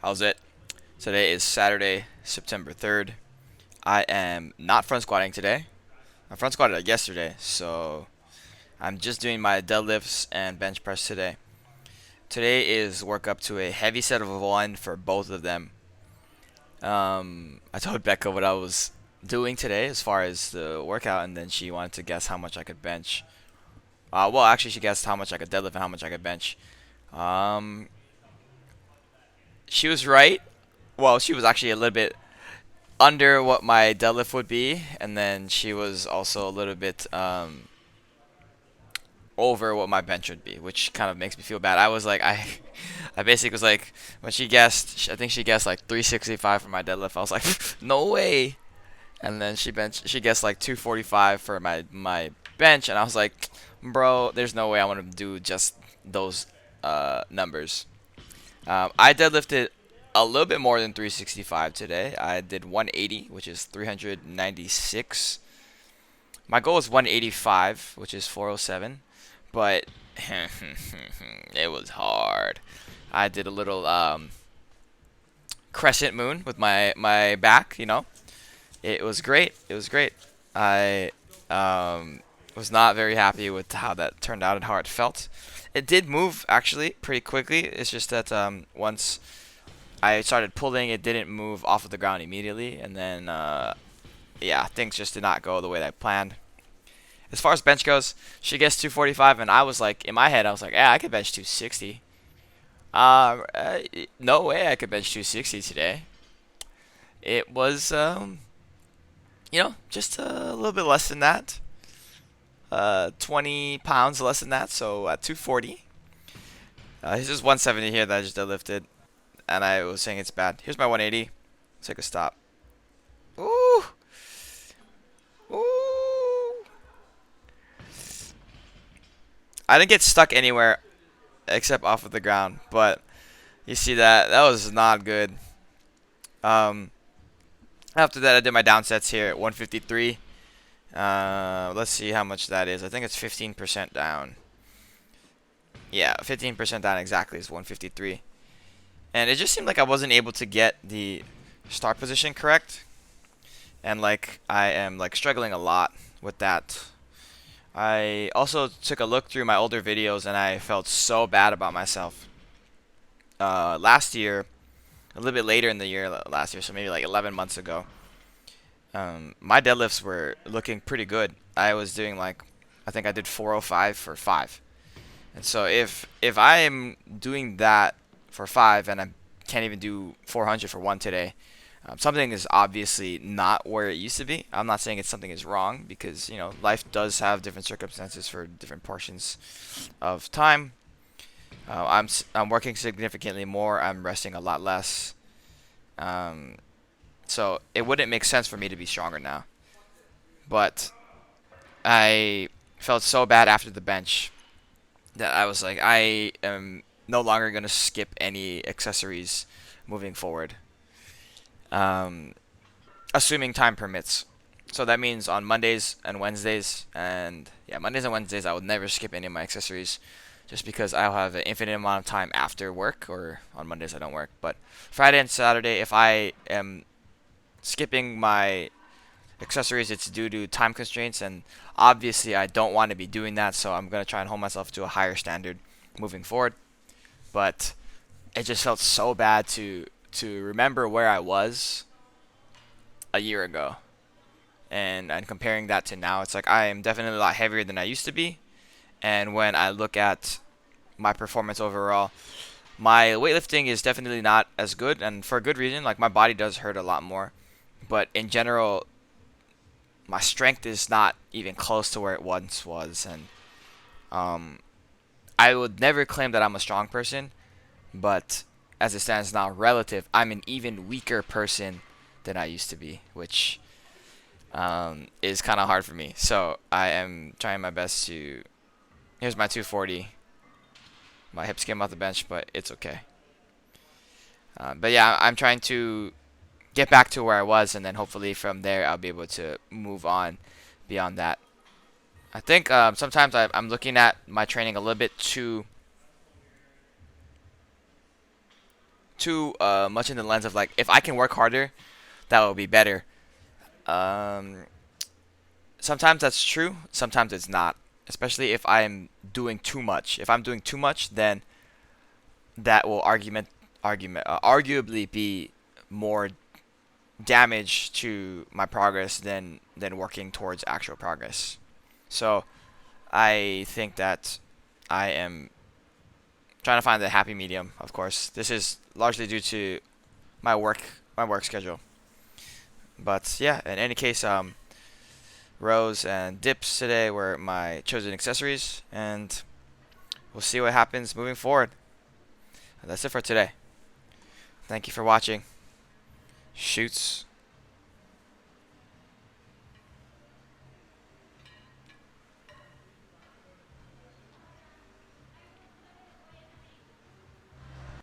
How's it? Today is Saturday, September 3rd. I am not front squatting today. I front squatted yesterday, so I'm just doing my deadlifts and bench press today. Today is work up to a heavy set of one for both of them. I told Becca what I was doing today as far as the workout, and then she wanted to guess how much I could bench. Well, actually, she guessed how much I could deadlift and how much I could bench. Um, she was right. Well, she was actually a little bit under what my deadlift would be, and then she was also a little bit over what my bench would be, which kind of makes me feel bad. I was like, I basically was like, when she guessed, I think she guessed like 365 for my deadlift. I was like, no way. And then she guessed like 245 for my bench, and I was like, bro, there's no way I want to do just those numbers. I deadlifted a little bit more than 365 today. I did 180, which is 396. My goal is 185, which is 407, but it was hard. I did a little crescent moon with my back. It was great. It was great. I was not very happy with how that turned out and how it felt. It did move actually pretty quickly. It's just that once I started pulling, it didn't move off of the ground immediately, and then yeah, things just did not go the way that I planned. As far as bench goes, she gets 245, and I was like, in my head, I was like, yeah, I could bench 260. No way I could bench 260 today. It was, just a little bit less than that. 20 pounds less than that, so at 240. This is 170 here that I just deadlifted, and I was saying it's bad. Here's my 180. Let's take a stop. Ooh! Ooh! I didn't get stuck anywhere except off of the ground, but you see that was not good. Um, After that, I did my down sets here at 153. Let's see how much that is. I think it's 15% down. Yeah, 15% down exactly is 153. And it just seemed like I wasn't able to get the start position correct. And like I am like struggling a lot with that. I also took a look through my older videos and I felt so bad about myself. Last year, a little bit later in the year last year, so maybe like 11 months ago, my deadlifts were looking pretty good. I was doing like, I think I did 405 for 5. And so if I am doing that for 5 and I can't even do 400 for 1 today, something is obviously not where it used to be. I'm not saying it's something is wrong because life does have different circumstances for different portions of time. I'm working significantly more. I'm resting a lot less. So it wouldn't make sense for me to be stronger now. But I felt so bad after the bench that I was like, I am no longer gonna skip any accessories moving forward, um, assuming time permits. So that means on Mondays and Wednesdays, and yeah, Mondays and Wednesdays, I would never skip any of my accessories, just because I'll have an infinite amount of time after work, or on Mondays I don't work. But Friday and Saturday, if I am skipping my accessories, it's due to time constraints, and obviously I don't want to be doing that, so I'm going to try and hold myself to a higher standard moving forward. But it just felt so bad to remember where I was a year ago, and comparing that to now. It's like I am definitely a lot heavier than I used to be, and when I look at my performance overall, my weightlifting is definitely not as good, and for a good reason. Like, my body does hurt a lot more, but in general, my strength is not even close to where it once was. And um, I would never claim that I'm a strong person, but as it stands now, relative, I'm an even weaker person than I used to be, which is kind of hard for me. So I am trying my best to. Here's my 240. My hips came off the bench, but it's okay. But yeah, I'm trying to get back to where I was, and then hopefully from there I'll be able to move on beyond that. I think sometimes I'm looking at my training a little bit too much in the lens of like if I can work harder, that will be better. Um, Sometimes that's true. Sometimes it's not. Especially if I'm doing too much. If I'm doing too much, then that will arguably be more damage to my progress than working towards actual progress. So I think that I am trying to find the happy medium. Of course, this is largely due to my work my work schedule. But yeah, in any case, rows and dips today were my chosen accessories, and we'll see what happens moving forward. That's it for today. Thank you for watching. Shoots.